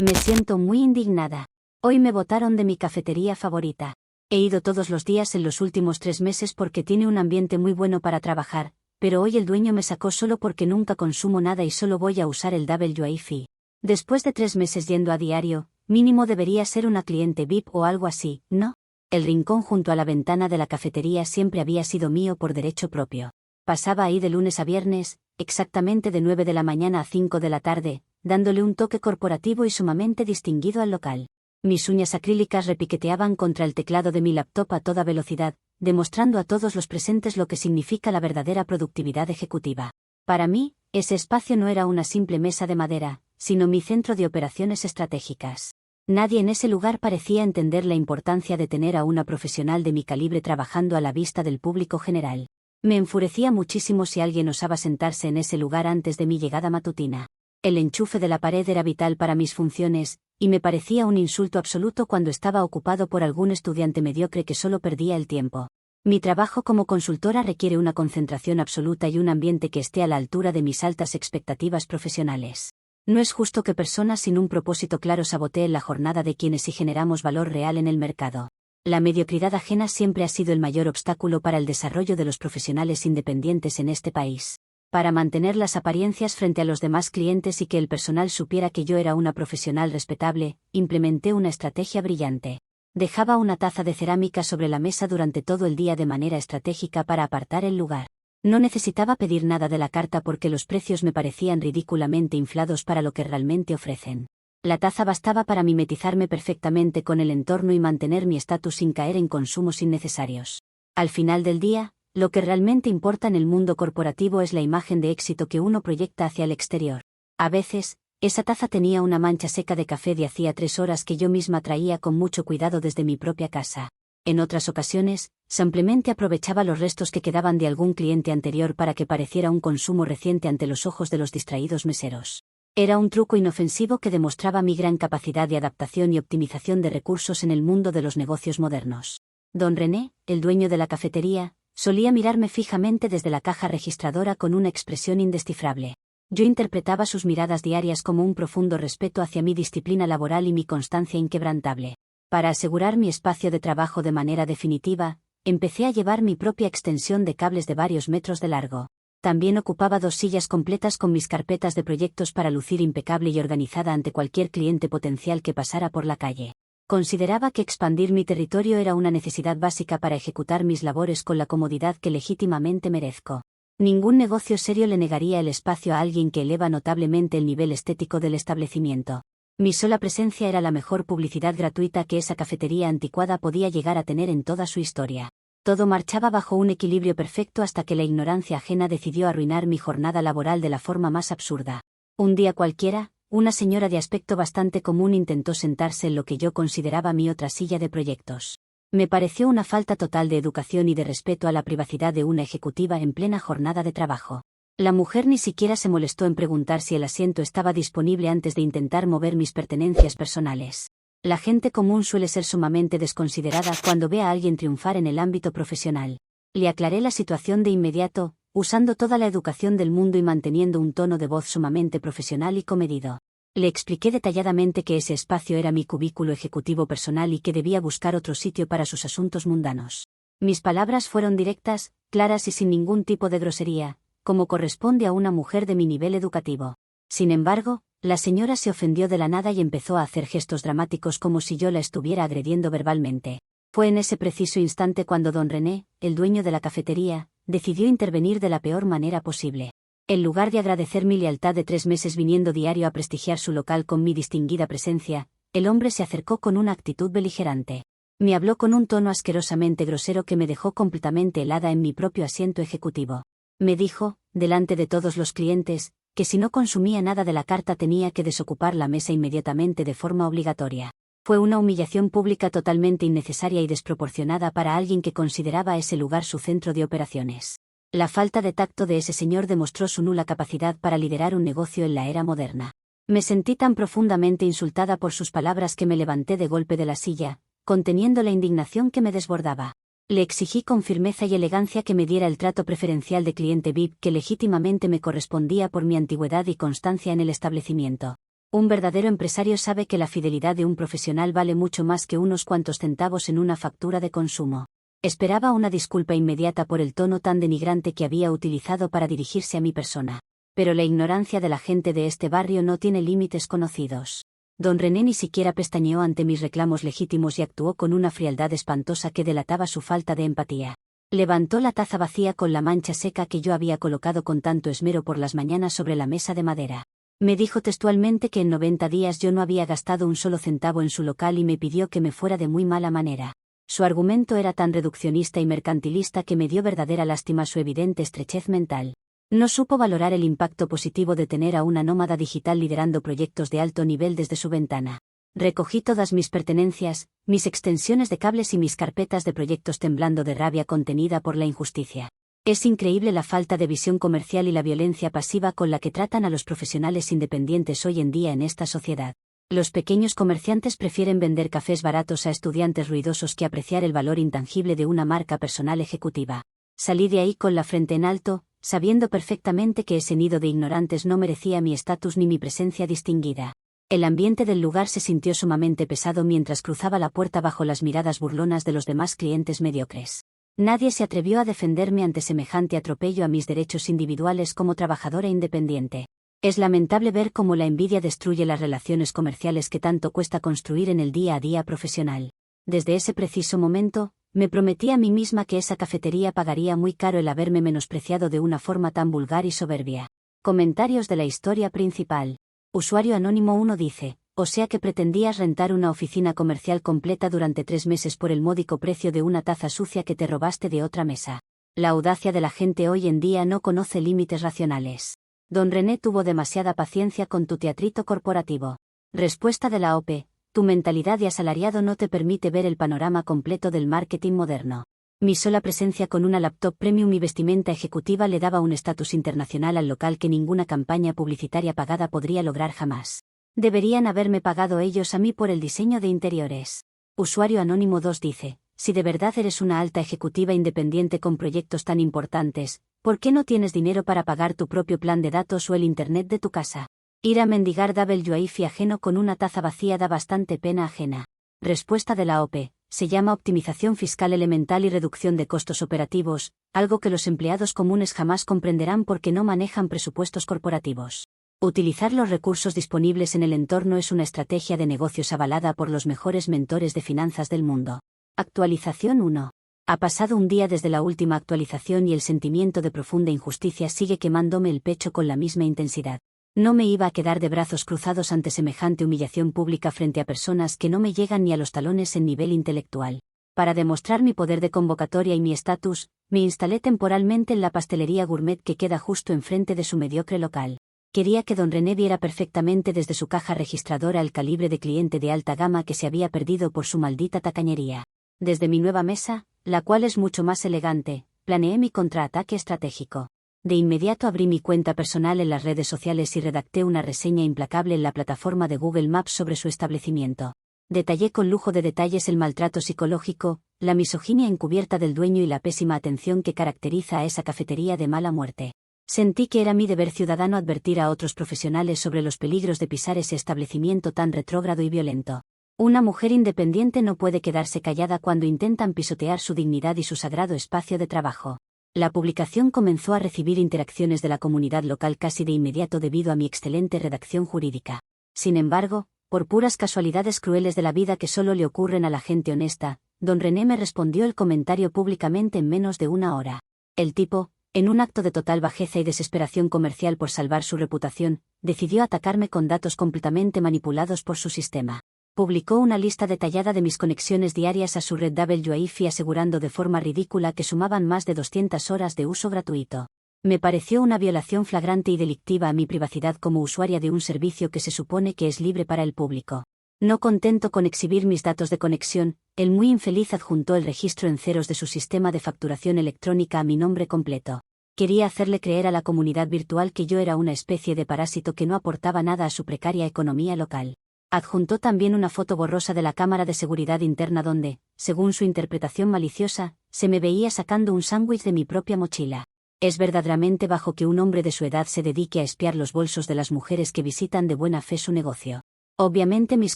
Me siento muy indignada. Hoy me botaron de mi cafetería favorita. He ido todos los días en los últimos 3 meses porque tiene un ambiente muy bueno para trabajar, pero hoy el dueño me sacó solo porque nunca consumo nada y solo voy a usar el WiFi. Después de 3 meses yendo a diario, mínimo debería ser una cliente VIP o algo así, ¿no? El rincón junto a la ventana de la cafetería siempre había sido mío por derecho propio. Pasaba ahí de lunes a viernes, exactamente de 9 de la mañana a 5 de la tarde, dándole un toque corporativo y sumamente distinguido al local. Mis uñas acrílicas repiqueteaban contra el teclado de mi laptop a toda velocidad, demostrando a todos los presentes lo que significa la verdadera productividad ejecutiva. Para mí, ese espacio no era una simple mesa de madera, sino mi centro de operaciones estratégicas. Nadie en ese lugar parecía entender la importancia de tener a una profesional de mi calibre trabajando a la vista del público general. Me enfurecía muchísimo si alguien osaba sentarse en ese lugar antes de mi llegada matutina. El enchufe de la pared era vital para mis funciones, y me parecía un insulto absoluto cuando estaba ocupado por algún estudiante mediocre que solo perdía el tiempo. Mi trabajo como consultora requiere una concentración absoluta y un ambiente que esté a la altura de mis altas expectativas profesionales. No es justo que personas sin un propósito claro saboteen la jornada de quienes sí generamos valor real en el mercado. La mediocridad ajena siempre ha sido el mayor obstáculo para el desarrollo de los profesionales independientes en este país. Para mantener las apariencias frente a los demás clientes y que el personal supiera que yo era una profesional respetable, implementé una estrategia brillante. Dejaba una taza de cerámica sobre la mesa durante todo el día de manera estratégica para apartar el lugar. No necesitaba pedir nada de la carta porque los precios me parecían ridículamente inflados para lo que realmente ofrecen. La taza bastaba para mimetizarme perfectamente con el entorno y mantener mi estatus sin caer en consumos innecesarios. Al final del día, lo que realmente importa en el mundo corporativo es la imagen de éxito que uno proyecta hacia el exterior. A veces, esa taza tenía una mancha seca de café de hacía 3 horas que yo misma traía con mucho cuidado desde mi propia casa. En otras ocasiones, simplemente aprovechaba los restos que quedaban de algún cliente anterior para que pareciera un consumo reciente ante los ojos de los distraídos meseros. Era un truco inofensivo que demostraba mi gran capacidad de adaptación y optimización de recursos en el mundo de los negocios modernos. Don René, el dueño de la cafetería, solía mirarme fijamente desde la caja registradora con una expresión indescifrable. Yo interpretaba sus miradas diarias como un profundo respeto hacia mi disciplina laboral y mi constancia inquebrantable. Para asegurar mi espacio de trabajo de manera definitiva, empecé a llevar mi propia extensión de cables de varios metros de largo. También ocupaba 2 sillas completas con mis carpetas de proyectos para lucir impecable y organizada ante cualquier cliente potencial que pasara por la calle. Consideraba que expandir mi territorio era una necesidad básica para ejecutar mis labores con la comodidad que legítimamente merezco. Ningún negocio serio le negaría el espacio a alguien que eleva notablemente el nivel estético del establecimiento. Mi sola presencia era la mejor publicidad gratuita que esa cafetería anticuada podía llegar a tener en toda su historia. Todo marchaba bajo un equilibrio perfecto hasta que la ignorancia ajena decidió arruinar mi jornada laboral de la forma más absurda. Un día cualquiera, una señora de aspecto bastante común intentó sentarse en lo que yo consideraba mi otra silla de proyectos. Me pareció una falta total de educación y de respeto a la privacidad de una ejecutiva en plena jornada de trabajo. La mujer ni siquiera se molestó en preguntar si el asiento estaba disponible antes de intentar mover mis pertenencias personales. La gente común suele ser sumamente desconsiderada cuando ve a alguien triunfar en el ámbito profesional. Le aclaré la situación de inmediato, usando toda la educación del mundo y manteniendo un tono de voz sumamente profesional y comedido. Le expliqué detalladamente que ese espacio era mi cubículo ejecutivo personal y que debía buscar otro sitio para sus asuntos mundanos. Mis palabras fueron directas, claras y sin ningún tipo de grosería, como corresponde a una mujer de mi nivel educativo. Sin embargo, la señora se ofendió de la nada y empezó a hacer gestos dramáticos como si yo la estuviera agrediendo verbalmente. Fue en ese preciso instante cuando don René, el dueño de la cafetería, decidió intervenir de la peor manera posible. En lugar de agradecer mi lealtad de 3 meses viniendo diario a prestigiar su local con mi distinguida presencia, el hombre se acercó con una actitud beligerante. Me habló con un tono asquerosamente grosero que me dejó completamente helada en mi propio asiento ejecutivo. Me dijo, delante de todos los clientes, que si no consumía nada de la carta tenía que desocupar la mesa inmediatamente de forma obligatoria. Fue una humillación pública totalmente innecesaria y desproporcionada para alguien que consideraba ese lugar su centro de operaciones. La falta de tacto de ese señor demostró su nula capacidad para liderar un negocio en la era moderna. Me sentí tan profundamente insultada por sus palabras que me levanté de golpe de la silla, conteniendo la indignación que me desbordaba. Le exigí con firmeza y elegancia que me diera el trato preferencial de cliente VIP que legítimamente me correspondía por mi antigüedad y constancia en el establecimiento. Un verdadero empresario sabe que la fidelidad de un profesional vale mucho más que unos cuantos centavos en una factura de consumo. Esperaba una disculpa inmediata por el tono tan denigrante que había utilizado para dirigirse a mi persona. Pero la ignorancia de la gente de este barrio no tiene límites conocidos. Don René ni siquiera pestañeó ante mis reclamos legítimos y actuó con una frialdad espantosa que delataba su falta de empatía. Levantó la taza vacía con la mancha seca que yo había colocado con tanto esmero por las mañanas sobre la mesa de madera. Me dijo textualmente que en 90 días yo no había gastado un solo centavo en su local y me pidió que me fuera de muy mala manera. Su argumento era tan reduccionista y mercantilista que me dio verdadera lástima su evidente estrechez mental. No supo valorar el impacto positivo de tener a una nómada digital liderando proyectos de alto nivel desde su ventana. Recogí todas mis pertenencias, mis extensiones de cables y mis carpetas de proyectos temblando de rabia contenida por la injusticia. Es increíble la falta de visión comercial y la violencia pasiva con la que tratan a los profesionales independientes hoy en día en esta sociedad. Los pequeños comerciantes prefieren vender cafés baratos a estudiantes ruidosos que apreciar el valor intangible de una marca personal ejecutiva. Salí de ahí con la frente en alto, sabiendo perfectamente que ese nido de ignorantes no merecía mi estatus ni mi presencia distinguida. El ambiente del lugar se sintió sumamente pesado mientras cruzaba la puerta bajo las miradas burlonas de los demás clientes mediocres. Nadie se atrevió a defenderme ante semejante atropello a mis derechos individuales como trabajadora independiente. Es lamentable ver cómo la envidia destruye las relaciones comerciales que tanto cuesta construir en el día a día profesional. Desde ese preciso momento, me prometí a mí misma que esa cafetería pagaría muy caro el haberme menospreciado de una forma tan vulgar y soberbia. Comentarios de la historia principal. Usuario anónimo 1 dice, o sea que pretendías rentar una oficina comercial completa durante 3 meses por el módico precio de una taza sucia que te robaste de otra mesa. La audacia de la gente hoy en día no conoce límites racionales. Don René tuvo demasiada paciencia con tu teatrito corporativo. Respuesta de la OPE. Tu mentalidad de asalariado no te permite ver el panorama completo del marketing moderno. Mi sola presencia con una laptop premium y vestimenta ejecutiva le daba un estatus internacional al local que ninguna campaña publicitaria pagada podría lograr jamás. Deberían haberme pagado ellos a mí por el diseño de interiores. Usuario anónimo 2 dice, si de verdad eres una alta ejecutiva independiente con proyectos tan importantes, ¿por qué no tienes dinero para pagar tu propio plan de datos o el internet de tu casa? Ir a mendigar WiFi ajeno con una taza vacía da bastante pena ajena. Respuesta de la OPE. Se llama optimización fiscal elemental y reducción de costos operativos, algo que los empleados comunes jamás comprenderán porque no manejan presupuestos corporativos. Utilizar los recursos disponibles en el entorno es una estrategia de negocios avalada por los mejores mentores de finanzas del mundo. Actualización 1. Ha pasado un día desde la última actualización y el sentimiento de profunda injusticia sigue quemándome el pecho con la misma intensidad. No me iba a quedar de brazos cruzados ante semejante humillación pública frente a personas que no me llegan ni a los talones en nivel intelectual. Para demostrar mi poder de convocatoria y mi estatus, me instalé temporalmente en la pastelería gourmet que queda justo enfrente de su mediocre local. Quería que don René viera perfectamente desde su caja registradora el calibre de cliente de alta gama que se había perdido por su maldita tacañería. Desde mi nueva mesa, la cual es mucho más elegante, planeé mi contraataque estratégico. De inmediato abrí mi cuenta personal en las redes sociales y redacté una reseña implacable en la plataforma de Google Maps sobre su establecimiento. Detallé con lujo de detalles el maltrato psicológico, la misoginia encubierta del dueño y la pésima atención que caracteriza a esa cafetería de mala muerte. Sentí que era mi deber ciudadano advertir a otros profesionales sobre los peligros de pisar ese establecimiento tan retrógrado y violento. Una mujer independiente no puede quedarse callada cuando intentan pisotear su dignidad y su sagrado espacio de trabajo. La publicación comenzó a recibir interacciones de la comunidad local casi de inmediato debido a mi excelente redacción jurídica. Sin embargo, por puras casualidades crueles de la vida que solo le ocurren a la gente honesta, don René me respondió el comentario públicamente en menos de una hora. El tipo, en un acto de total bajeza y desesperación comercial por salvar su reputación, decidió atacarme con datos completamente manipulados por su sistema. Publicó una lista detallada de mis conexiones diarias a su red WiFi asegurando de forma ridícula que sumaban más de 200 horas de uso gratuito. Me pareció una violación flagrante y delictiva a mi privacidad como usuaria de un servicio que se supone que es libre para el público. No contento con exhibir mis datos de conexión, el muy infeliz adjuntó el registro en ceros de su sistema de facturación electrónica a mi nombre completo. Quería hacerle creer a la comunidad virtual que yo era una especie de parásito que no aportaba nada a su precaria economía local. Adjuntó también una foto borrosa de la cámara de seguridad interna donde, según su interpretación maliciosa, se me veía sacando un sándwich de mi propia mochila. Es verdaderamente bajo que un hombre de su edad se dedique a espiar los bolsos de las mujeres que visitan de buena fe su negocio. Obviamente mis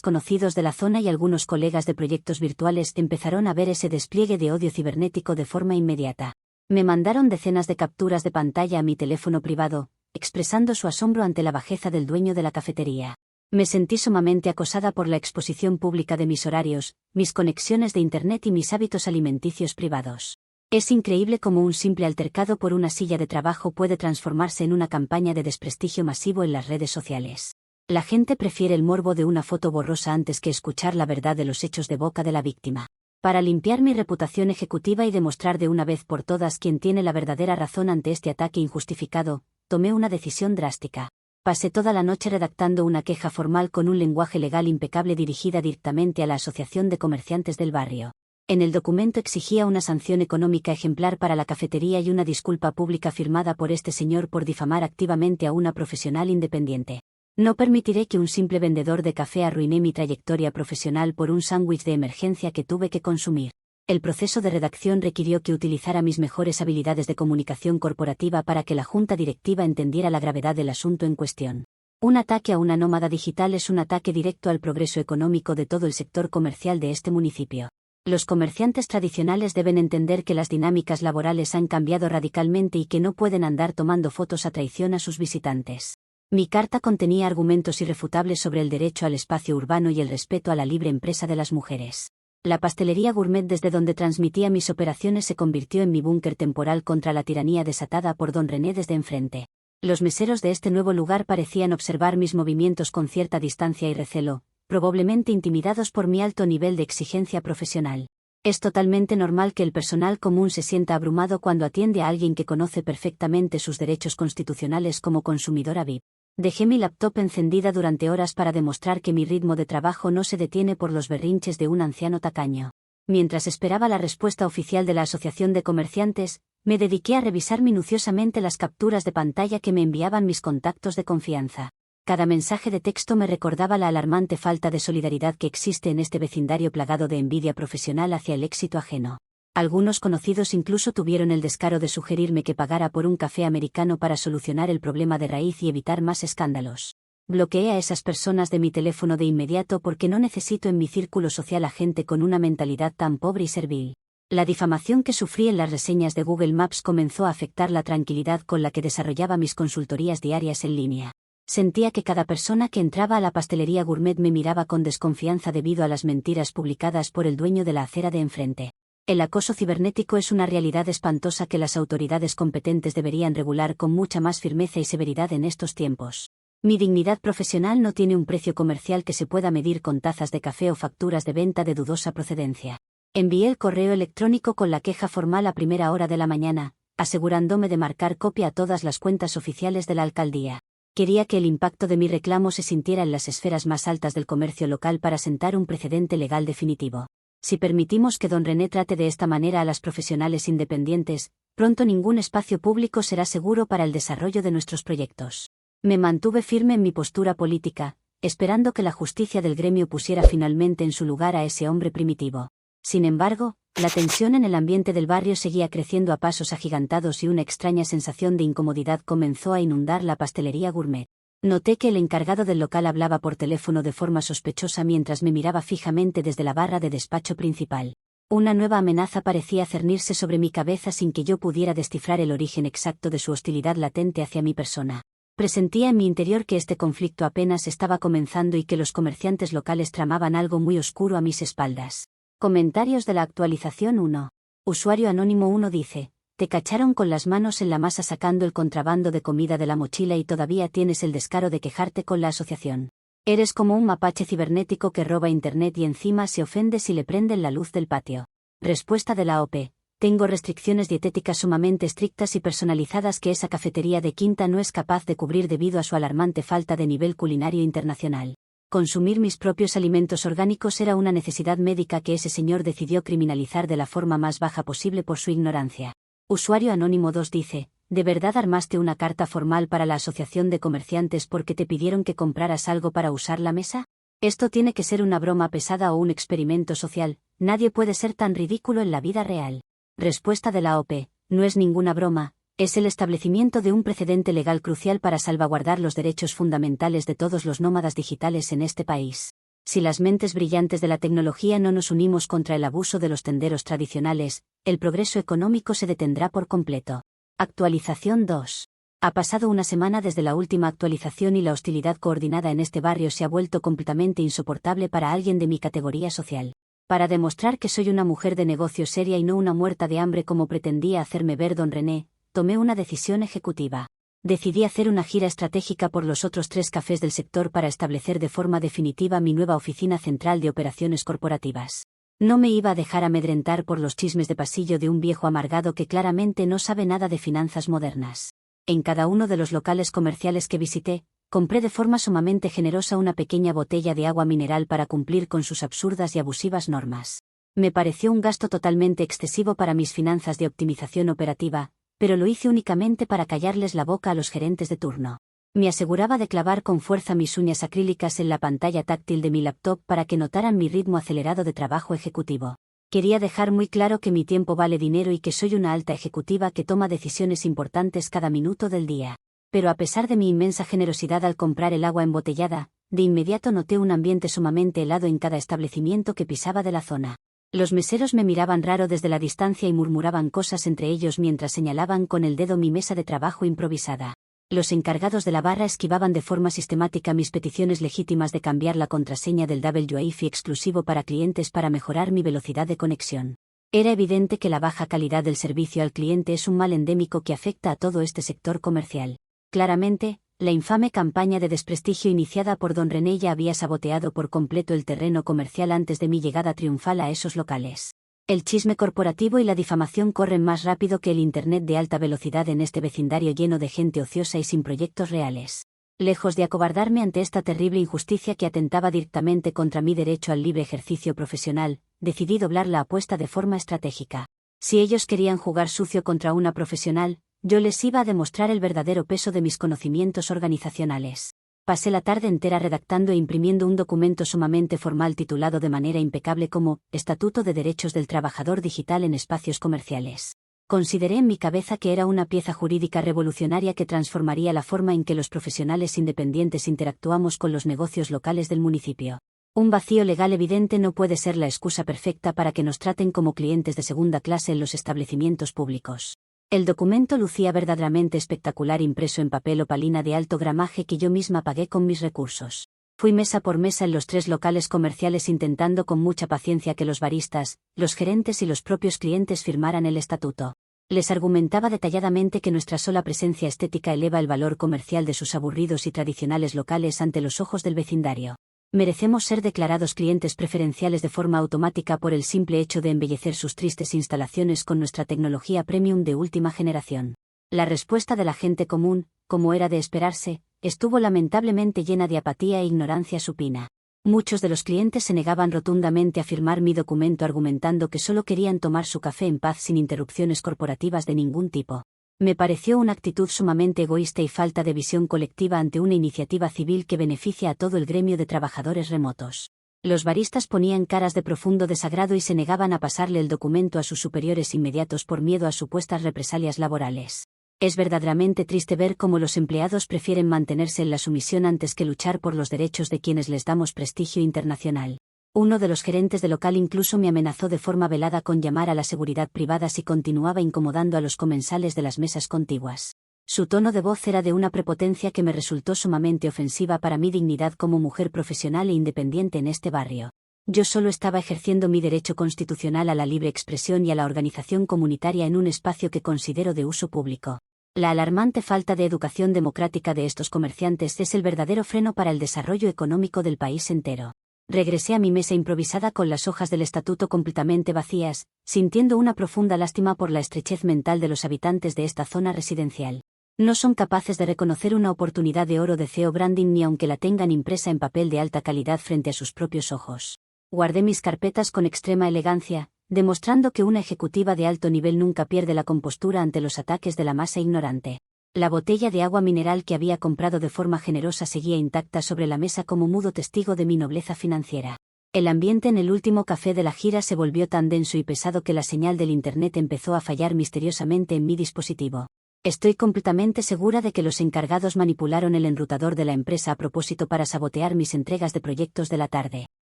conocidos de la zona y algunos colegas de proyectos virtuales empezaron a ver ese despliegue de odio cibernético de forma inmediata. Me mandaron decenas de capturas de pantalla a mi teléfono privado, expresando su asombro ante la bajeza del dueño de la cafetería. Me sentí sumamente acosada por la exposición pública de mis horarios, mis conexiones de Internet y mis hábitos alimenticios privados. Es increíble cómo un simple altercado por una silla de trabajo puede transformarse en una campaña de desprestigio masivo en las redes sociales. La gente prefiere el morbo de una foto borrosa antes que escuchar la verdad de los hechos de boca de la víctima. Para limpiar mi reputación ejecutiva y demostrar de una vez por todas quién tiene la verdadera razón ante este ataque injustificado, tomé una decisión drástica. Pasé toda la noche redactando una queja formal con un lenguaje legal impecable dirigida directamente a la Asociación de Comerciantes del Barrio. En el documento exigía una sanción económica ejemplar para la cafetería y una disculpa pública firmada por este señor por difamar activamente a una profesional independiente. No permitiré que un simple vendedor de café arruine mi trayectoria profesional por un sándwich de emergencia que tuve que consumir. El proceso de redacción requirió que utilizara mis mejores habilidades de comunicación corporativa para que la junta directiva entendiera la gravedad del asunto en cuestión. Un ataque a una nómada digital es un ataque directo al progreso económico de todo el sector comercial de este municipio. Los comerciantes tradicionales deben entender que las dinámicas laborales han cambiado radicalmente y que no pueden andar tomando fotos a traición a sus visitantes. Mi carta contenía argumentos irrefutables sobre el derecho al espacio urbano y el respeto a la libre empresa de las mujeres. La pastelería gourmet desde donde transmitía mis operaciones se convirtió en mi búnker temporal contra la tiranía desatada por don René desde enfrente. Los meseros de este nuevo lugar parecían observar mis movimientos con cierta distancia y recelo, probablemente intimidados por mi alto nivel de exigencia profesional. Es totalmente normal que el personal común se sienta abrumado cuando atiende a alguien que conoce perfectamente sus derechos constitucionales como consumidora VIP. Dejé mi laptop encendida durante horas para demostrar que mi ritmo de trabajo no se detiene por los berrinches de un anciano tacaño. Mientras esperaba la respuesta oficial de la Asociación de Comerciantes, me dediqué a revisar minuciosamente las capturas de pantalla que me enviaban mis contactos de confianza. Cada mensaje de texto me recordaba la alarmante falta de solidaridad que existe en este vecindario plagado de envidia profesional hacia el éxito ajeno. Algunos conocidos incluso tuvieron el descaro de sugerirme que pagara por un café americano para solucionar el problema de raíz y evitar más escándalos. Bloqueé a esas personas de mi teléfono de inmediato porque no necesito en mi círculo social a gente con una mentalidad tan pobre y servil. La difamación que sufrí en las reseñas de Google Maps comenzó a afectar la tranquilidad con la que desarrollaba mis consultorías diarias en línea. Sentía que cada persona que entraba a la pastelería gourmet me miraba con desconfianza debido a las mentiras publicadas por el dueño de la acera de enfrente. El acoso cibernético es una realidad espantosa que las autoridades competentes deberían regular con mucha más firmeza y severidad en estos tiempos. Mi dignidad profesional no tiene un precio comercial que se pueda medir con tazas de café o facturas de venta de dudosa procedencia. Envié el correo electrónico con la queja formal a primera hora de la mañana, asegurándome de marcar copia a todas las cuentas oficiales de la alcaldía. Quería que el impacto de mi reclamo se sintiera en las esferas más altas del comercio local para sentar un precedente legal definitivo. Si permitimos que don René trate de esta manera a las profesionales independientes, pronto ningún espacio público será seguro para el desarrollo de nuestros proyectos. Me mantuve firme en mi postura política, esperando que la justicia del gremio pusiera finalmente en su lugar a ese hombre primitivo. Sin embargo, la tensión en el ambiente del barrio seguía creciendo a pasos agigantados y una extraña sensación de incomodidad comenzó a inundar la pastelería gourmet. Noté que el encargado del local hablaba por teléfono de forma sospechosa mientras me miraba fijamente desde la barra de despacho principal. Una nueva amenaza parecía cernirse sobre mi cabeza sin que yo pudiera descifrar el origen exacto de su hostilidad latente hacia mi persona. Presentía en mi interior que este conflicto apenas estaba comenzando y que los comerciantes locales tramaban algo muy oscuro a mis espaldas. Comentarios de la actualización 1. Usuario anónimo 1 dice: te cacharon con las manos en la masa sacando el contrabando de comida de la mochila y todavía tienes el descaro de quejarte con la asociación. Eres como un mapache cibernético que roba internet y encima se ofende si le prenden la luz del patio. Respuesta de la OP. Tengo restricciones dietéticas sumamente estrictas y personalizadas que esa cafetería de Quinta no es capaz de cubrir debido a su alarmante falta de nivel culinario internacional. Consumir mis propios alimentos orgánicos era una necesidad médica que ese señor decidió criminalizar de la forma más baja posible por su ignorancia. Usuario anónimo 2 dice: ¿de verdad armaste una carta formal para la Asociación de Comerciantes porque te pidieron que compraras algo para usar la mesa? Esto tiene que ser una broma pesada o un experimento social, nadie puede ser tan ridículo en la vida real. Respuesta de la OP: no es ninguna broma, Es el establecimiento de un precedente legal crucial para salvaguardar los derechos fundamentales de todos los nómadas digitales en este país. Si las mentes brillantes de la tecnología no nos unimos contra el abuso de los tenderos tradicionales, el progreso económico se detendrá por completo. Actualización 2. Ha pasado una semana desde la última actualización y la hostilidad coordinada en este barrio se ha vuelto completamente insoportable para alguien de mi categoría social. Para demostrar que soy una mujer de negocios seria y no una muerta de hambre como pretendía hacerme ver don René, tomé una decisión ejecutiva. Decidí hacer una gira estratégica por los otros 3 cafés del sector para establecer de forma definitiva mi nueva oficina central de operaciones corporativas. No me iba a dejar amedrentar por los chismes de pasillo de un viejo amargado que claramente no sabe nada de finanzas modernas. En cada uno de los locales comerciales que visité, compré de forma sumamente generosa una pequeña botella de agua mineral para cumplir con sus absurdas y abusivas normas. Me pareció un gasto totalmente excesivo para mis finanzas de optimización operativa, pero lo hice únicamente para callarles la boca a los gerentes de turno. Me aseguraba de clavar con fuerza mis uñas acrílicas en la pantalla táctil de mi laptop para que notaran mi ritmo acelerado de trabajo ejecutivo. Quería dejar muy claro que mi tiempo vale dinero y que soy una alta ejecutiva que toma decisiones importantes cada minuto del día. Pero a pesar de mi inmensa generosidad al comprar el agua embotellada, de inmediato noté un ambiente sumamente helado en cada establecimiento que pisaba de la zona. Los meseros me miraban raro desde la distancia y murmuraban cosas entre ellos mientras señalaban con el dedo mi mesa de trabajo improvisada. Los encargados de la barra esquivaban de forma sistemática mis peticiones legítimas de cambiar la contraseña del WiFi exclusivo para clientes para mejorar mi velocidad de conexión. Era evidente que la baja calidad del servicio al cliente es un mal endémico que afecta a todo este sector comercial. Claramente, la infame campaña de desprestigio iniciada por don René ya había saboteado por completo el terreno comercial antes de mi llegada triunfal a esos locales. El chisme corporativo y la difamación corren más rápido que el Internet de alta velocidad en este vecindario lleno de gente ociosa y sin proyectos reales. Lejos de acobardarme ante esta terrible injusticia que atentaba directamente contra mi derecho al libre ejercicio profesional, decidí doblar la apuesta de forma estratégica. Si ellos querían jugar sucio contra una profesional, yo les iba a demostrar el verdadero peso de mis conocimientos organizacionales. Pasé la tarde entera redactando e imprimiendo un documento sumamente formal titulado de manera impecable como Estatuto de Derechos del Trabajador Digital en Espacios Comerciales. Consideré en mi cabeza que era una pieza jurídica revolucionaria que transformaría la forma en que los profesionales independientes interactuamos con los negocios locales del municipio. Un vacío legal evidente no puede ser la excusa perfecta para que nos traten como clientes de segunda clase en los establecimientos públicos. El documento lucía verdaderamente espectacular impreso en papel opalina de alto gramaje que yo misma pagué con mis recursos. Fui mesa por mesa en los 3 locales comerciales intentando con mucha paciencia que los baristas, los gerentes y los propios clientes firmaran el estatuto. Les argumentaba detalladamente que nuestra sola presencia estética eleva el valor comercial de sus aburridos y tradicionales locales ante los ojos del vecindario. Merecemos ser declarados clientes preferenciales de forma automática por el simple hecho de embellecer sus tristes instalaciones con nuestra tecnología premium de última generación. La respuesta de la gente común, como era de esperarse, estuvo lamentablemente llena de apatía e ignorancia supina. Muchos de los clientes se negaban rotundamente a firmar mi documento argumentando que solo querían tomar su café en paz sin interrupciones corporativas de ningún tipo. Me pareció una actitud sumamente egoísta y falta de visión colectiva ante una iniciativa civil que beneficia a todo el gremio de trabajadores remotos. Los baristas ponían caras de profundo desagrado y se negaban a pasarle el documento a sus superiores inmediatos por miedo a supuestas represalias laborales. Es verdaderamente triste ver cómo los empleados prefieren mantenerse en la sumisión antes que luchar por los derechos de quienes les damos prestigio internacional. Uno de los gerentes del local incluso me amenazó de forma velada con llamar a la seguridad privada si continuaba incomodando a los comensales de las mesas contiguas. Su tono de voz era de una prepotencia que me resultó sumamente ofensiva para mi dignidad como mujer profesional e independiente en este barrio. Yo solo estaba ejerciendo mi derecho constitucional a la libre expresión y a la organización comunitaria en un espacio que considero de uso público. La alarmante falta de educación democrática de estos comerciantes es el verdadero freno para el desarrollo económico del país entero. Regresé a mi mesa improvisada con las hojas del estatuto completamente vacías, sintiendo una profunda lástima por la estrechez mental de los habitantes de esta zona residencial. No son capaces de reconocer una oportunidad de oro de CEO branding ni aunque la tengan impresa en papel de alta calidad frente a sus propios ojos. Guardé mis carpetas con extrema elegancia, demostrando que una ejecutiva de alto nivel nunca pierde la compostura ante los ataques de la masa ignorante. La botella de agua mineral que había comprado de forma generosa seguía intacta sobre la mesa como mudo testigo de mi nobleza financiera. El ambiente en el último café de la gira se volvió tan denso y pesado que la señal del internet empezó a fallar misteriosamente en mi dispositivo. Estoy completamente segura de que los encargados manipularon el enrutador de la empresa a propósito para sabotear mis entregas de proyectos de la tarde.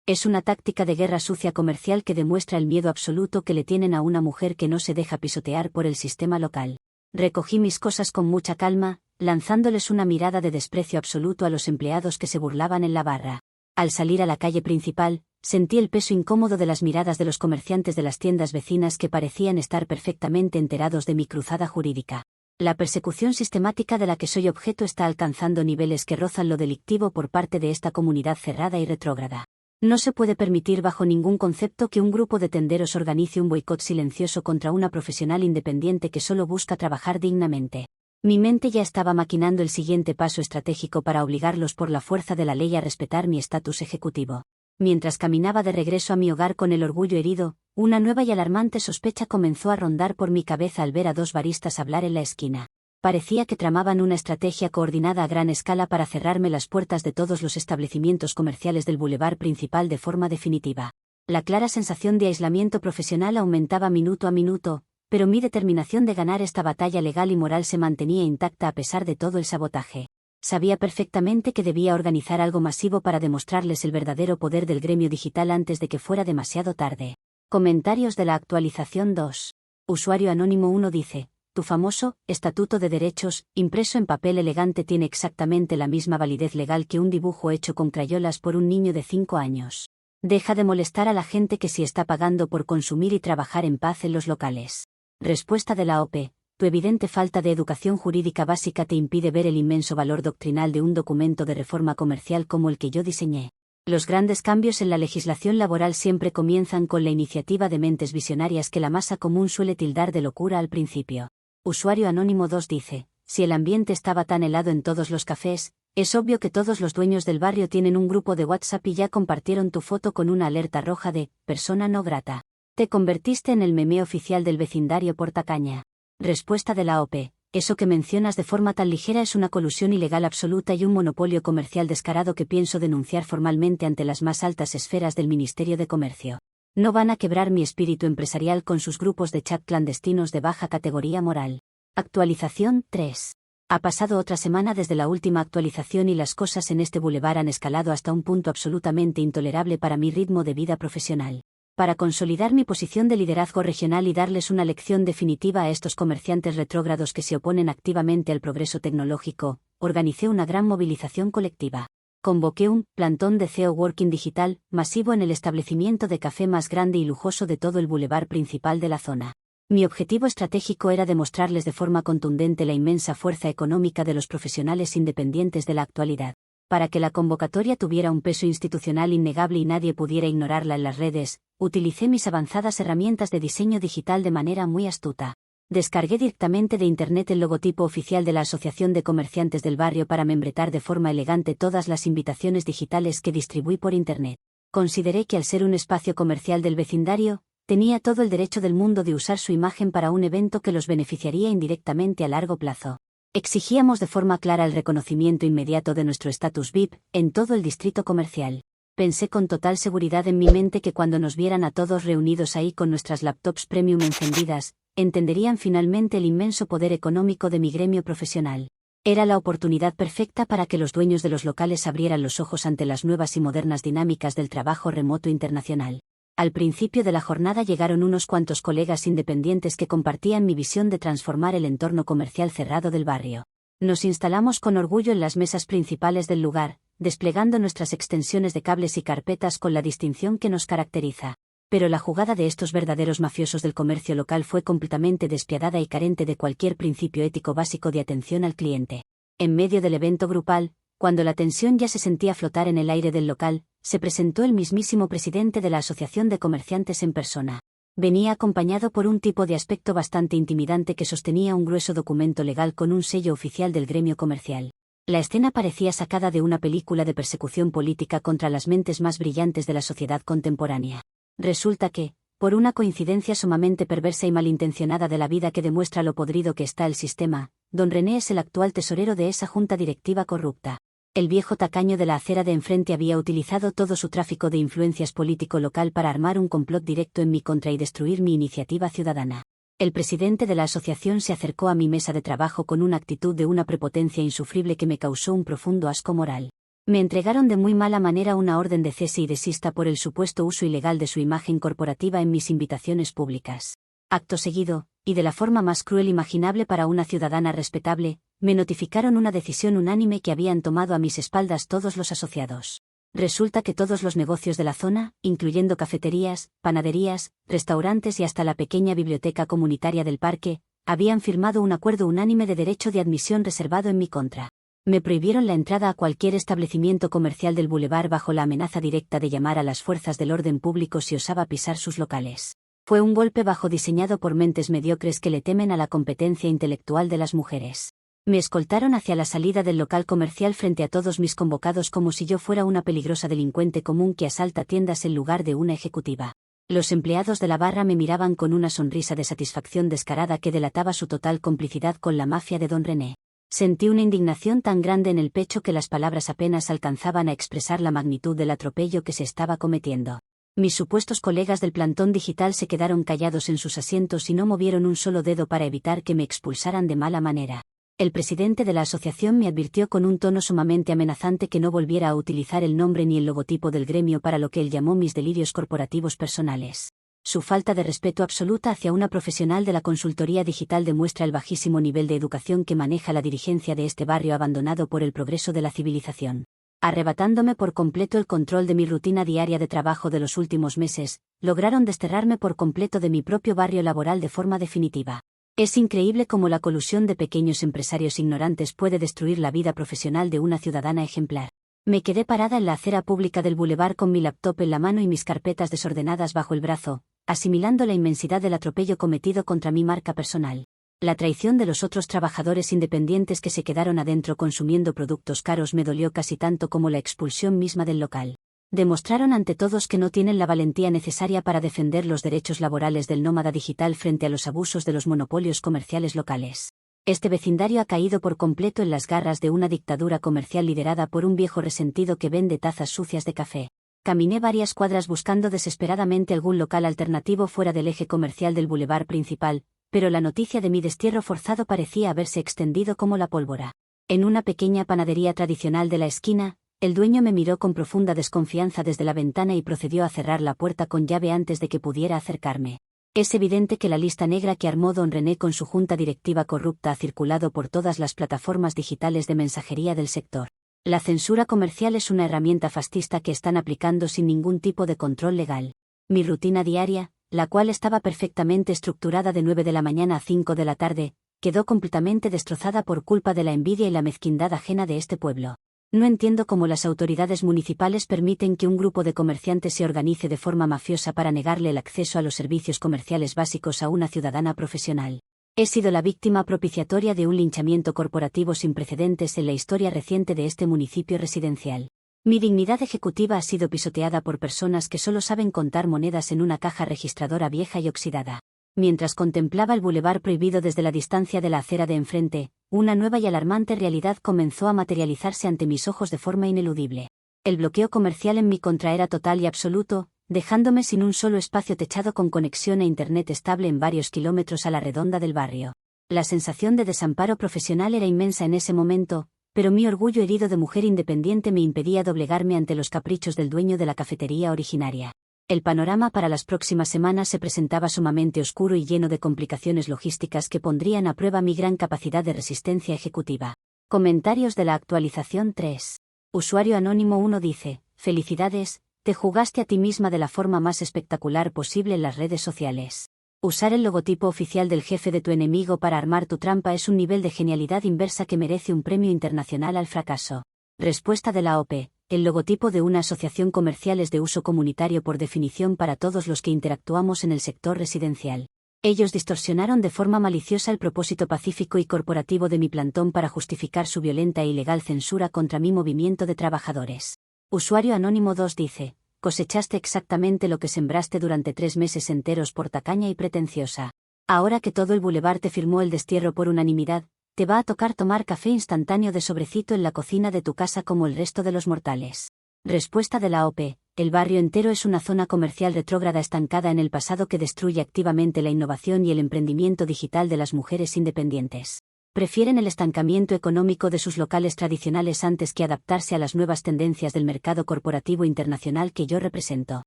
Es una táctica de guerra sucia comercial que demuestra el miedo absoluto que le tienen a una mujer que no se deja pisotear por el sistema local. Recogí mis cosas con mucha calma, lanzándoles una mirada de desprecio absoluto a los empleados que se burlaban en la barra. Al salir a la calle principal, sentí el peso incómodo de las miradas de los comerciantes de las tiendas vecinas que parecían estar perfectamente enterados de mi cruzada jurídica. La persecución sistemática de la que soy objeto está alcanzando niveles que rozan lo delictivo por parte de esta comunidad cerrada y retrógrada. No se puede permitir bajo ningún concepto que un grupo de tenderos organice un boicot silencioso contra una profesional independiente que solo busca trabajar dignamente. Mi mente ya estaba maquinando el siguiente paso estratégico para obligarlos por la fuerza de la ley a respetar mi estatus ejecutivo. Mientras caminaba de regreso a mi hogar con el orgullo herido, una nueva y alarmante sospecha comenzó a rondar por mi cabeza al ver a dos baristas hablar en la esquina. Parecía que tramaban una estrategia coordinada a gran escala para cerrarme las puertas de todos los establecimientos comerciales del bulevar principal de forma definitiva. La clara sensación de aislamiento profesional aumentaba minuto a minuto, pero mi determinación de ganar esta batalla legal y moral se mantenía intacta a pesar de todo el sabotaje. Sabía perfectamente que debía organizar algo masivo para demostrarles el verdadero poder del gremio digital antes de que fuera demasiado tarde. Comentarios de la actualización 2. Usuario anónimo 1 dice: tu famoso Estatuto de Derechos, impreso en papel elegante, tiene exactamente la misma validez legal que un dibujo hecho con crayolas por un niño de 5 años. Deja de molestar a la gente que sí está pagando por consumir y trabajar en paz en los locales. Respuesta de la OP. Tu evidente falta de educación jurídica básica te impide ver el inmenso valor doctrinal de un documento de reforma comercial como el que yo diseñé. Los grandes cambios en la legislación laboral siempre comienzan con la iniciativa de mentes visionarias que la masa común suele tildar de locura al principio. Usuario anónimo 2 dice: si el ambiente estaba tan helado en todos los cafés, es obvio que todos los dueños del barrio tienen un grupo de WhatsApp y ya compartieron tu foto con una alerta roja de persona no grata. Te convertiste en el meme oficial del vecindario por tacaña. Respuesta de la OP. Eso que mencionas de forma tan ligera es una colusión ilegal absoluta y un monopolio comercial descarado que pienso denunciar formalmente ante las más altas esferas del Ministerio de Comercio. No van a quebrar mi espíritu empresarial con sus grupos de chat clandestinos de baja categoría moral. Actualización 3. Ha pasado otra semana desde la última actualización y las cosas en este bulevar han escalado hasta un punto absolutamente intolerable para mi ritmo de vida profesional. Para consolidar mi posición de liderazgo regional y darles una lección definitiva a estos comerciantes retrógrados que se oponen activamente al progreso tecnológico, organicé una gran movilización colectiva. Convoqué un plantón de CEO Working Digital masivo en el establecimiento de café más grande y lujoso de todo el bulevar principal de la zona. Mi objetivo estratégico era demostrarles de forma contundente la inmensa fuerza económica de los profesionales independientes de la actualidad. Para que la convocatoria tuviera un peso institucional innegable y nadie pudiera ignorarla en las redes, utilicé mis avanzadas herramientas de diseño digital de manera muy astuta. Descargué directamente de Internet el logotipo oficial de la Asociación de Comerciantes del Barrio para membretar de forma elegante todas las invitaciones digitales que distribuí por Internet. Consideré que al ser un espacio comercial del vecindario, tenía todo el derecho del mundo de usar su imagen para un evento que los beneficiaría indirectamente a largo plazo. Exigíamos de forma clara el reconocimiento inmediato de nuestro estatus VIP en todo el distrito comercial. Pensé con total seguridad en mi mente que cuando nos vieran a todos reunidos ahí con nuestras laptops premium encendidas, entenderían finalmente el inmenso poder económico de mi gremio profesional. Era la oportunidad perfecta para que los dueños de los locales abrieran los ojos ante las nuevas y modernas dinámicas del trabajo remoto internacional. Al principio de la jornada llegaron unos cuantos colegas independientes que compartían mi visión de transformar el entorno comercial cerrado del barrio. Nos instalamos con orgullo en las mesas principales del lugar, desplegando nuestras extensiones de cables y carpetas con la distinción que nos caracteriza. Pero la jugada de estos verdaderos mafiosos del comercio local fue completamente despiadada y carente de cualquier principio ético básico de atención al cliente. En medio del evento grupal, cuando la tensión ya se sentía flotar en el aire del local, se presentó el mismísimo presidente de la Asociación de Comerciantes en persona. Venía acompañado por un tipo de aspecto bastante intimidante que sostenía un grueso documento legal con un sello oficial del gremio comercial. La escena parecía sacada de una película de persecución política contra las mentes más brillantes de la sociedad contemporánea. Resulta que, por una coincidencia sumamente perversa y malintencionada de la vida que demuestra lo podrido que está el sistema, don René es el actual tesorero de esa junta directiva corrupta. El viejo tacaño de la acera de enfrente había utilizado todo su tráfico de influencias político local para armar un complot directo en mi contra y destruir mi iniciativa ciudadana. El presidente de la asociación se acercó a mi mesa de trabajo con una actitud de una prepotencia insufrible que me causó un profundo asco moral. Me entregaron de muy mala manera una orden de cese y desista por el supuesto uso ilegal de su imagen corporativa en mis invitaciones públicas. Acto seguido, y de la forma más cruel imaginable para una ciudadana respetable, me notificaron una decisión unánime que habían tomado a mis espaldas todos los asociados. Resulta que todos los negocios de la zona, incluyendo cafeterías, panaderías, restaurantes y hasta la pequeña biblioteca comunitaria del parque, habían firmado un acuerdo unánime de derecho de admisión reservado en mi contra. Me prohibieron la entrada a cualquier establecimiento comercial del bulevar bajo la amenaza directa de llamar a las fuerzas del orden público si osaba pisar sus locales. Fue un golpe bajo diseñado por mentes mediocres que le temen a la competencia intelectual de las mujeres. Me escoltaron hacia la salida del local comercial frente a todos mis convocados como si yo fuera una peligrosa delincuente común que asalta tiendas en lugar de una ejecutiva. Los empleados de la barra me miraban con una sonrisa de satisfacción descarada que delataba su total complicidad con la mafia de Don René. Sentí una indignación tan grande en el pecho que las palabras apenas alcanzaban a expresar la magnitud del atropello que se estaba cometiendo. Mis supuestos colegas del plantón digital se quedaron callados en sus asientos y no movieron un solo dedo para evitar que me expulsaran de mala manera. El presidente de la asociación me advirtió con un tono sumamente amenazante que no volviera a utilizar el nombre ni el logotipo del gremio para lo que él llamó mis delirios corporativos personales. Su falta de respeto absoluta hacia una profesional de la consultoría digital demuestra el bajísimo nivel de educación que maneja la dirigencia de este barrio abandonado por el progreso de la civilización. Arrebatándome por completo el control de mi rutina diaria de trabajo de los últimos meses, lograron desterrarme por completo de mi propio barrio laboral de forma definitiva. Es increíble cómo la colusión de pequeños empresarios ignorantes puede destruir la vida profesional de una ciudadana ejemplar. Me quedé parada en la acera pública del bulevar con mi laptop en la mano y mis carpetas desordenadas bajo el brazo, asimilando la inmensidad del atropello cometido contra mi marca personal. La traición de los otros trabajadores independientes que se quedaron adentro consumiendo productos caros me dolió casi tanto como la expulsión misma del local. Demostraron ante todos que no tienen la valentía necesaria para defender los derechos laborales del nómada digital frente a los abusos de los monopolios comerciales locales. Este vecindario ha caído por completo en las garras de una dictadura comercial liderada por un viejo resentido que vende tazas sucias de café. Caminé varias cuadras buscando desesperadamente algún local alternativo fuera del eje comercial del bulevar principal, pero la noticia de mi destierro forzado parecía haberse extendido como la pólvora. En una pequeña panadería tradicional de la esquina, el dueño me miró con profunda desconfianza desde la ventana y procedió a cerrar la puerta con llave antes de que pudiera acercarme. Es evidente que la lista negra que armó Don René con su junta directiva corrupta ha circulado por todas las plataformas digitales de mensajería del sector. La censura comercial es una herramienta fascista que están aplicando sin ningún tipo de control legal. Mi rutina diaria, la cual estaba perfectamente estructurada de 9 de la mañana a 5 de la tarde, quedó completamente destrozada por culpa de la envidia y la mezquindad ajena de este pueblo. No entiendo cómo las autoridades municipales permiten que un grupo de comerciantes se organice de forma mafiosa para negarle el acceso a los servicios comerciales básicos a una ciudadana profesional. He sido la víctima propiciatoria de un linchamiento corporativo sin precedentes en la historia reciente de este municipio residencial. Mi dignidad ejecutiva ha sido pisoteada por personas que solo saben contar monedas en una caja registradora vieja y oxidada. Mientras contemplaba el bulevar prohibido desde la distancia de la acera de enfrente, una nueva y alarmante realidad comenzó a materializarse ante mis ojos de forma ineludible. El bloqueo comercial en mi contra era total y absoluto, dejándome sin un solo espacio techado con conexión a Internet estable en varios kilómetros a la redonda del barrio. La sensación de desamparo profesional era inmensa en ese momento, pero mi orgullo herido de mujer independiente me impedía doblegarme ante los caprichos del dueño de la cafetería originaria. El panorama para las próximas semanas se presentaba sumamente oscuro y lleno de complicaciones logísticas que pondrían a prueba mi gran capacidad de resistencia ejecutiva. Comentarios de la actualización 3. Usuario anónimo 1 dice: felicidades, te jugaste a ti misma de la forma más espectacular posible en las redes sociales. Usar el logotipo oficial del jefe de tu enemigo para armar tu trampa es un nivel de genialidad inversa que merece un premio internacional al fracaso. Respuesta de la OP. El logotipo de una asociación comercial es de uso comunitario por definición para todos los que interactuamos en el sector residencial. Ellos distorsionaron de forma maliciosa el propósito pacífico y corporativo de mi plantón para justificar su violenta e ilegal censura contra mi movimiento de trabajadores. Usuario anónimo 2 dice: cosechaste exactamente lo que sembraste durante 3 meses enteros por tacaña y pretenciosa. Ahora que todo el bulevar te firmó el destierro por unanimidad, te va a tocar tomar café instantáneo de sobrecito en la cocina de tu casa como el resto de los mortales. Respuesta de la OP. el barrio entero es una zona comercial retrógrada estancada en el pasado que destruye activamente la innovación y el emprendimiento digital de las mujeres independientes. Prefieren el estancamiento económico de sus locales tradicionales antes que adaptarse a las nuevas tendencias del mercado corporativo internacional que yo represento.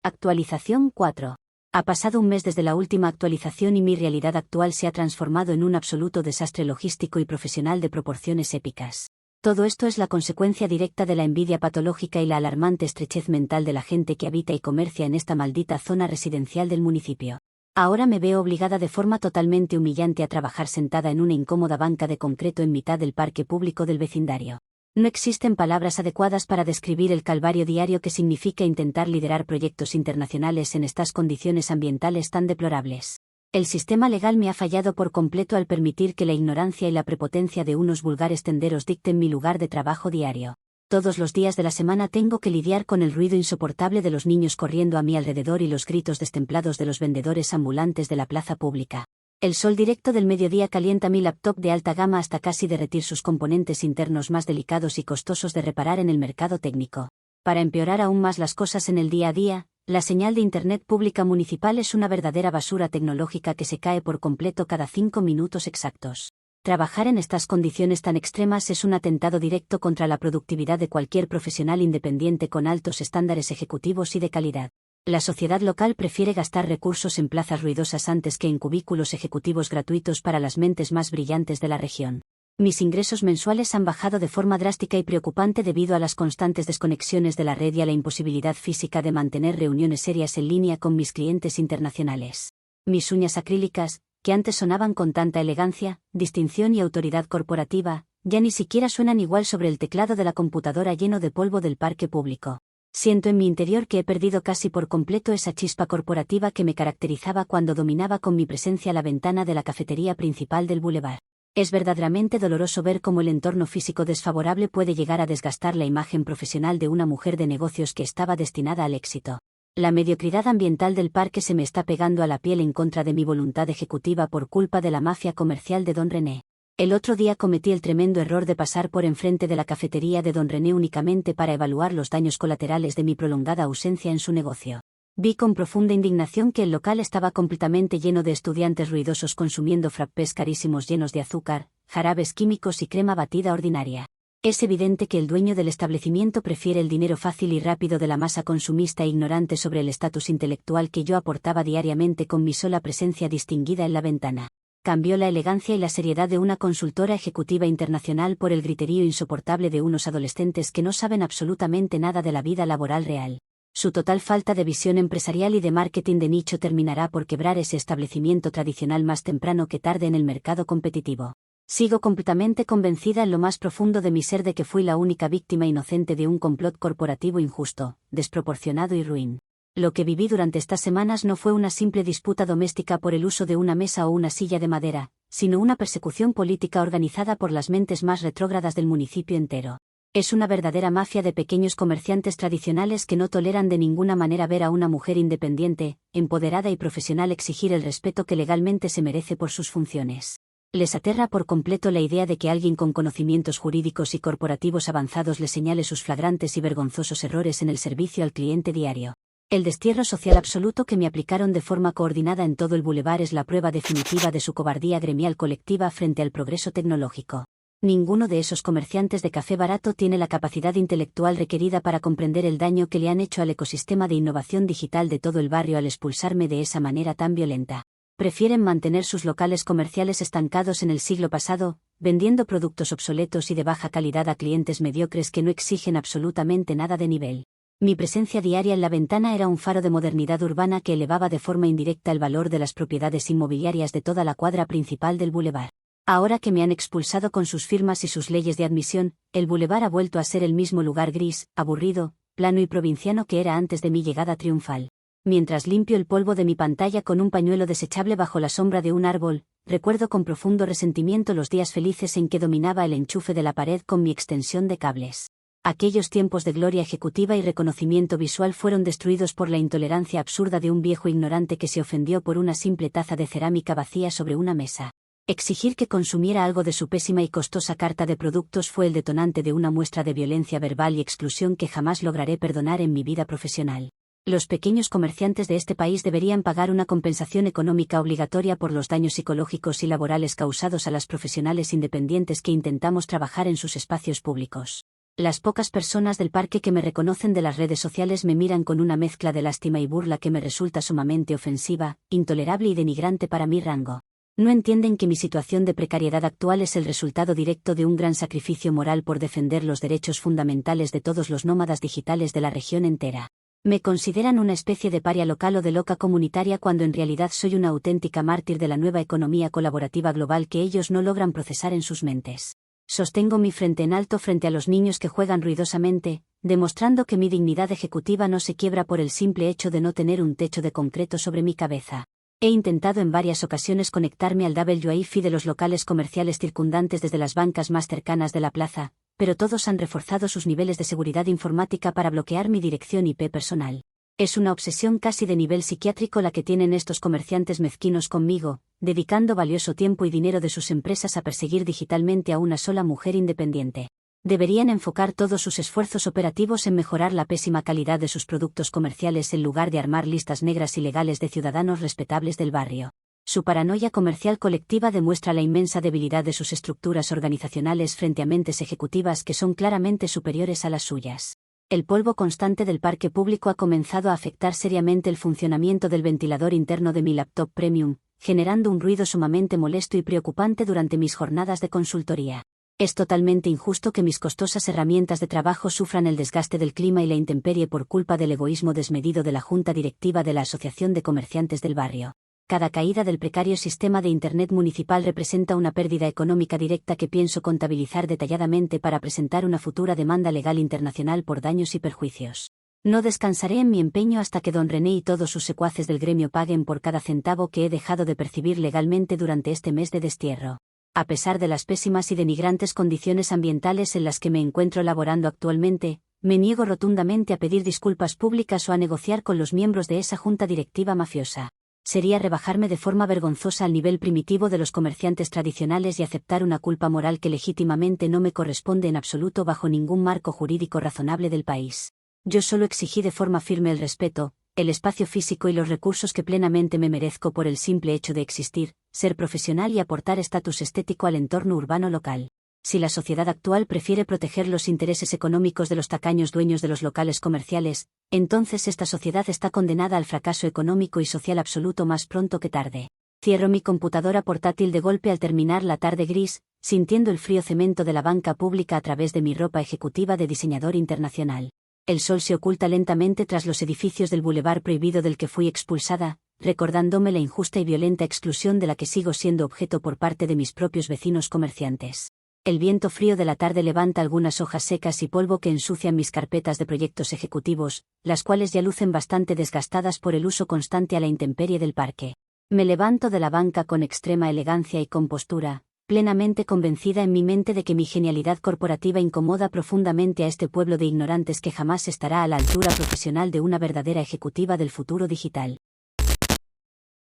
Actualización 4. Ha pasado un mes desde la última actualización y mi realidad actual se ha transformado en un absoluto desastre logístico y profesional de proporciones épicas. Todo esto es la consecuencia directa de la envidia patológica y la alarmante estrechez mental de la gente que habita y comercia en esta maldita zona residencial del municipio. Ahora me veo obligada de forma totalmente humillante a trabajar sentada en una incómoda banca de concreto en mitad del parque público del vecindario. No existen palabras adecuadas para describir el calvario diario que significa intentar liderar proyectos internacionales en estas condiciones ambientales tan deplorables. El sistema legal me ha fallado por completo al permitir que la ignorancia y la prepotencia de unos vulgares tenderos dicten mi lugar de trabajo diario. Todos los días de la semana tengo que lidiar con el ruido insoportable de los niños corriendo a mi alrededor y los gritos destemplados de los vendedores ambulantes de la plaza pública. El sol directo del mediodía calienta mi laptop de alta gama hasta casi derretir sus componentes internos más delicados y costosos de reparar en el mercado técnico. Para empeorar aún más las cosas en el día a día, la señal de Internet pública municipal es una verdadera basura tecnológica que se cae por completo cada 5 minutos exactos. Trabajar en estas condiciones tan extremas es un atentado directo contra la productividad de cualquier profesional independiente con altos estándares ejecutivos y de calidad. La sociedad local prefiere gastar recursos en plazas ruidosas antes que en cubículos ejecutivos gratuitos para las mentes más brillantes de la región. Mis ingresos mensuales han bajado de forma drástica y preocupante debido a las constantes desconexiones de la red y a la imposibilidad física de mantener reuniones serias en línea con mis clientes internacionales. Mis uñas acrílicas, que antes sonaban con tanta elegancia, distinción y autoridad corporativa, ya ni siquiera suenan igual sobre el teclado de la computadora lleno de polvo del parque público. Siento en mi interior que he perdido casi por completo esa chispa corporativa que me caracterizaba cuando dominaba con mi presencia la ventana de la cafetería principal del bulevar. Es verdaderamente doloroso ver cómo el entorno físico desfavorable puede llegar a desgastar la imagen profesional de una mujer de negocios que estaba destinada al éxito. La mediocridad ambiental del parque se me está pegando a la piel en contra de mi voluntad ejecutiva por culpa de la mafia comercial de Don René. El otro día cometí el tremendo error de pasar por enfrente de la cafetería de Don René únicamente para evaluar los daños colaterales de mi prolongada ausencia en su negocio. Vi con profunda indignación que el local estaba completamente lleno de estudiantes ruidosos consumiendo frappés carísimos llenos de azúcar, jarabes químicos y crema batida ordinaria. Es evidente que el dueño del establecimiento prefiere el dinero fácil y rápido de la masa consumista e ignorante sobre el estatus intelectual que yo aportaba diariamente con mi sola presencia distinguida en la ventana. Cambió la elegancia y la seriedad de una consultora ejecutiva internacional por el griterío insoportable de unos adolescentes que no saben absolutamente nada de la vida laboral real. Su total falta de visión empresarial y de marketing de nicho terminará por quebrar ese establecimiento tradicional más temprano que tarde en el mercado competitivo. Sigo completamente convencida en lo más profundo de mi ser de que fui la única víctima inocente de un complot corporativo injusto, desproporcionado y ruin. Lo que viví durante estas semanas no fue una simple disputa doméstica por el uso de una mesa o una silla de madera, sino una persecución política organizada por las mentes más retrógradas del municipio entero. Es una verdadera mafia de pequeños comerciantes tradicionales que no toleran de ninguna manera ver a una mujer independiente, empoderada y profesional exigir el respeto que legalmente se merece por sus funciones. Les aterra por completo la idea de que alguien con conocimientos jurídicos y corporativos avanzados les señale sus flagrantes y vergonzosos errores en el servicio al cliente diario. El destierro social absoluto que me aplicaron de forma coordinada en todo el bulevar es la prueba definitiva de su cobardía gremial colectiva frente al progreso tecnológico. Ninguno de esos comerciantes de café barato tiene la capacidad intelectual requerida para comprender el daño que le han hecho al ecosistema de innovación digital de todo el barrio al expulsarme de esa manera tan violenta. Prefieren mantener sus locales comerciales estancados en el siglo pasado, vendiendo productos obsoletos y de baja calidad a clientes mediocres que no exigen absolutamente nada de nivel. Mi presencia diaria en la ventana era un faro de modernidad urbana que elevaba de forma indirecta el valor de las propiedades inmobiliarias de toda la cuadra principal del bulevar. Ahora que me han expulsado con sus firmas y sus leyes de admisión, el bulevar ha vuelto a ser el mismo lugar gris, aburrido, plano y provinciano que era antes de mi llegada triunfal. Mientras limpio el polvo de mi pantalla con un pañuelo desechable bajo la sombra de un árbol, recuerdo con profundo resentimiento los días felices en que dominaba el enchufe de la pared con mi extensión de cables. Aquellos tiempos de gloria ejecutiva y reconocimiento visual fueron destruidos por la intolerancia absurda de un viejo ignorante que se ofendió por una simple taza de cerámica vacía sobre una mesa. Exigir que consumiera algo de su pésima y costosa carta de productos fue el detonante de una muestra de violencia verbal y exclusión que jamás lograré perdonar en mi vida profesional. Los pequeños comerciantes de este país deberían pagar una compensación económica obligatoria por los daños psicológicos y laborales causados a las profesionales independientes que intentamos trabajar en sus espacios públicos. Las pocas personas del parque que me reconocen de las redes sociales me miran con una mezcla de lástima y burla que me resulta sumamente ofensiva, intolerable y denigrante para mi rango. No entienden que mi situación de precariedad actual es el resultado directo de un gran sacrificio moral por defender los derechos fundamentales de todos los nómadas digitales de la región entera. Me consideran una especie de paria local o de loca comunitaria cuando en realidad soy una auténtica mártir de la nueva economía colaborativa global que ellos no logran procesar en sus mentes. Sostengo mi frente en alto frente a los niños que juegan ruidosamente, demostrando que mi dignidad ejecutiva no se quiebra por el simple hecho de no tener un techo de concreto sobre mi cabeza. He intentado en varias ocasiones conectarme al Wi-Fi de los locales comerciales circundantes desde las bancas más cercanas de la plaza, pero todos han reforzado sus niveles de seguridad informática para bloquear mi dirección IP personal. Es una obsesión casi de nivel psiquiátrico la que tienen estos comerciantes mezquinos conmigo, dedicando valioso tiempo y dinero de sus empresas a perseguir digitalmente a una sola mujer independiente. Deberían enfocar todos sus esfuerzos operativos en mejorar la pésima calidad de sus productos comerciales en lugar de armar listas negras ilegales de ciudadanos respetables del barrio. Su paranoia comercial colectiva demuestra la inmensa debilidad de sus estructuras organizacionales frente a mentes ejecutivas que son claramente superiores a las suyas. El polvo constante del parque público ha comenzado a afectar seriamente el funcionamiento del ventilador interno de mi laptop premium, generando un ruido sumamente molesto y preocupante durante mis jornadas de consultoría. Es totalmente injusto que mis costosas herramientas de trabajo sufran el desgaste del clima y la intemperie por culpa del egoísmo desmedido de la junta directiva de la Asociación de Comerciantes del Barrio. Cada caída del precario sistema de Internet municipal representa una pérdida económica directa que pienso contabilizar detalladamente para presentar una futura demanda legal internacional por daños y perjuicios. No descansaré en mi empeño hasta que don René y todos sus secuaces del gremio paguen por cada centavo que he dejado de percibir legalmente durante este mes de destierro. A pesar de las pésimas y denigrantes condiciones ambientales en las que me encuentro laborando actualmente, me niego rotundamente a pedir disculpas públicas o a negociar con los miembros de esa junta directiva mafiosa. Sería rebajarme de forma vergonzosa al nivel primitivo de los comerciantes tradicionales y aceptar una culpa moral que legítimamente no me corresponde en absoluto bajo ningún marco jurídico razonable del país. Yo solo exigí de forma firme el respeto, el espacio físico y los recursos que plenamente me merezco por el simple hecho de existir, ser profesional y aportar estatus estético al entorno urbano local. Si la sociedad actual prefiere proteger los intereses económicos de los tacaños dueños de los locales comerciales, entonces esta sociedad está condenada al fracaso económico y social absoluto más pronto que tarde. Cierro mi computadora portátil de golpe al terminar la tarde gris, sintiendo el frío cemento de la banca pública a través de mi ropa ejecutiva de diseñador internacional. El sol se oculta lentamente tras los edificios del bulevar prohibido del que fui expulsada, recordándome la injusta y violenta exclusión de la que sigo siendo objeto por parte de mis propios vecinos comerciantes. El viento frío de la tarde levanta algunas hojas secas y polvo que ensucian mis carpetas de proyectos ejecutivos, las cuales ya lucen bastante desgastadas por el uso constante a la intemperie del parque. Me levanto de la banca con extrema elegancia y compostura, plenamente convencida en mi mente de que mi genialidad corporativa incomoda profundamente a este pueblo de ignorantes que jamás estará a la altura profesional de una verdadera ejecutiva del futuro digital.